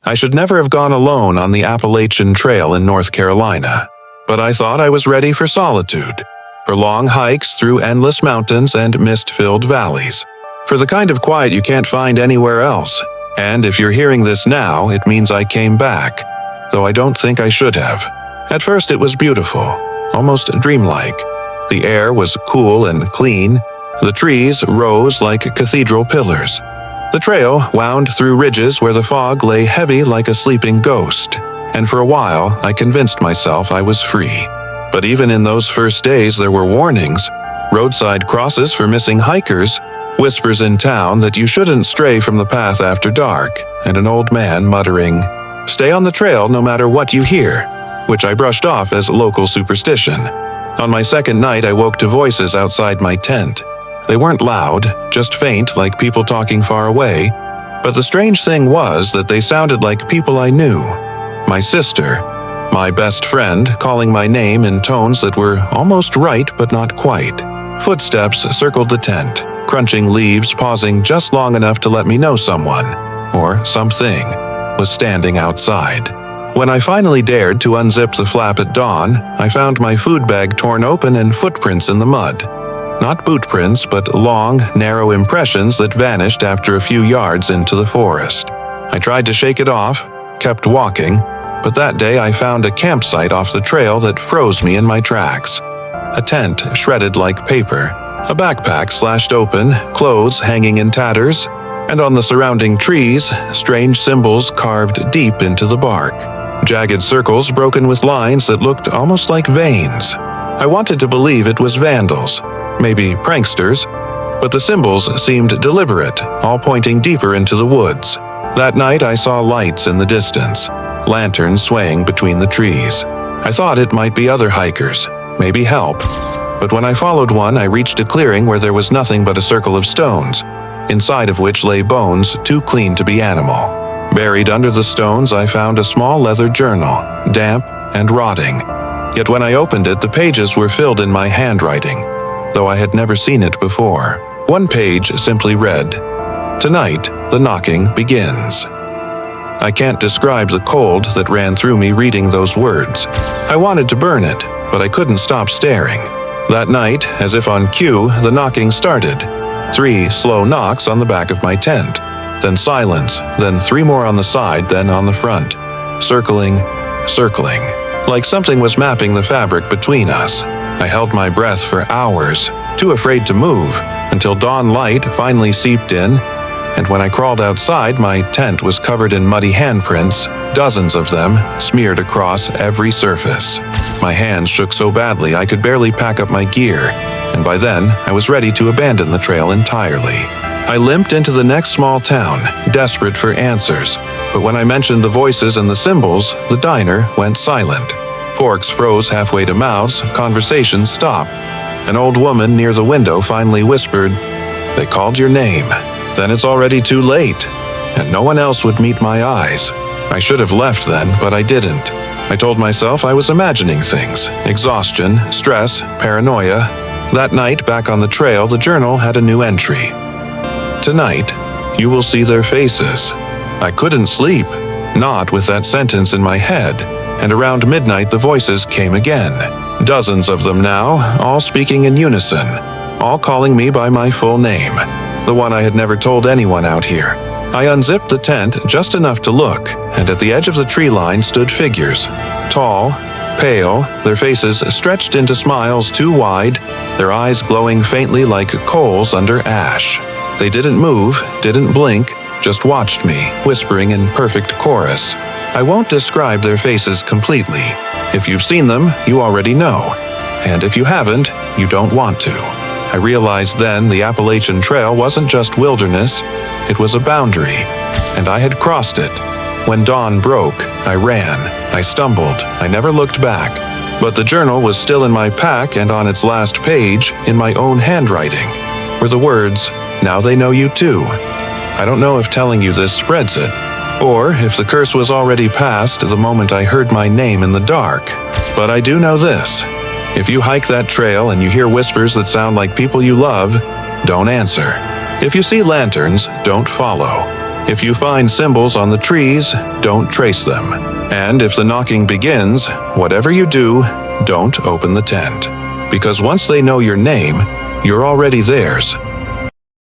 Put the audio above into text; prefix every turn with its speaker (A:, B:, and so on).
A: I should never have gone alone on the Appalachian Trail in North Carolina, but I thought I was ready for solitude, for long hikes through endless mountains and mist-filled valleys, for the kind of quiet you can't find anywhere else. And if you're hearing this now, it means I came back, though I don't think I should have. At first it was beautiful, almost dreamlike. The air was cool and clean. The trees rose like cathedral pillars. The trail wound through ridges where the fog lay heavy like a sleeping ghost, and for a while I convinced myself I was free. But even in those first days there were warnings, roadside crosses for missing hikers, whispers in town that you shouldn't stray from the path after dark, and an old man muttering, "Stay on the trail no matter what you hear," which I brushed off as local superstition. On my second night I woke to voices outside my tent. They weren't loud, just faint like people talking far away, but the strange thing was that they sounded like people I knew. My sister, my best friend, calling my name in tones that were almost right but not quite. Footsteps circled the tent, crunching leaves, pausing just long enough to let me know someone, or something, was standing outside. When I finally dared to unzip the flap at dawn, I found my food bag torn open and footprints in the mud. Not boot prints, but long, narrow impressions that vanished after a few yards into the forest. I tried to shake it off, kept walking, but that day I found a campsite off the trail that froze me in my tracks. A tent shredded like paper, a backpack slashed open, clothes hanging in tatters, and on the surrounding trees, strange symbols carved deep into the bark. Jagged circles broken with lines that looked almost like veins. I wanted to believe it was vandals, maybe pranksters, but the symbols seemed deliberate, all pointing deeper into the woods. That night I saw lights in the distance, lanterns swaying between the trees. I thought it might be other hikers, maybe help. But when I followed one, I reached a clearing where there was nothing but a circle of stones, inside of which lay bones too clean to be animal. Buried under the stones, I found a small leather journal, damp and rotting. Yet when I opened it, the pages were filled in my handwriting, though I had never seen it before. One page simply read, "Tonight, the knocking begins." I can't describe the cold that ran through me reading those words. I wanted to burn it, but I couldn't stop staring. That night, as if on cue, the knocking started. 3 slow knocks on the back of my tent. Then silence, then 3 more on the side, then on the front. Circling, circling, like something was mapping the fabric between us. I held my breath for hours, too afraid to move, until dawn light finally seeped in, and when I crawled outside, my tent was covered in muddy handprints, dozens of them, smeared across every surface. My hands shook so badly I could barely pack up my gear, and by then I was ready to abandon the trail entirely. I limped into the next small town, desperate for answers, but when I mentioned the voices and the symbols, the diner went silent. Forks froze halfway to mouths, conversations stopped. An old woman near the window finally whispered, "They called your name. Then it's already too late," and no one else would meet my eyes. I should have left then, but I didn't. I told myself I was imagining things, exhaustion, stress, paranoia. That night, back on the trail, the journal had a new entry. "Tonight, you will see their faces." I couldn't sleep, not with that sentence in my head, and around midnight the voices came again. Dozens of them now, all speaking in unison, all calling me by my full name, the one I had never told anyone out here. I unzipped the tent just enough to look, and at the edge of the tree line stood figures. Tall, pale, their faces stretched into smiles too wide, their eyes glowing faintly like coals under ash. They didn't move, didn't blink, just watched me, whispering in perfect chorus. I won't describe their faces completely. If you've seen them, you already know. And if you haven't, you don't want to. I realized then the Appalachian Trail wasn't just wilderness, it was a boundary, and I had crossed it. When dawn broke, I ran, I stumbled, I never looked back. But the journal was still in my pack, and on its last page, in my own handwriting, were the words, "Now they know you too." I don't know if telling you this spreads it, or if the curse was already past the moment I heard my name in the dark. But I do know this. If you hike that trail and you hear whispers that sound like people you love, don't answer. If you see lanterns, don't follow. If you find symbols on the trees, don't trace them. And if the knocking begins, whatever you do, don't open the tent. Because once they know your name, you're already theirs.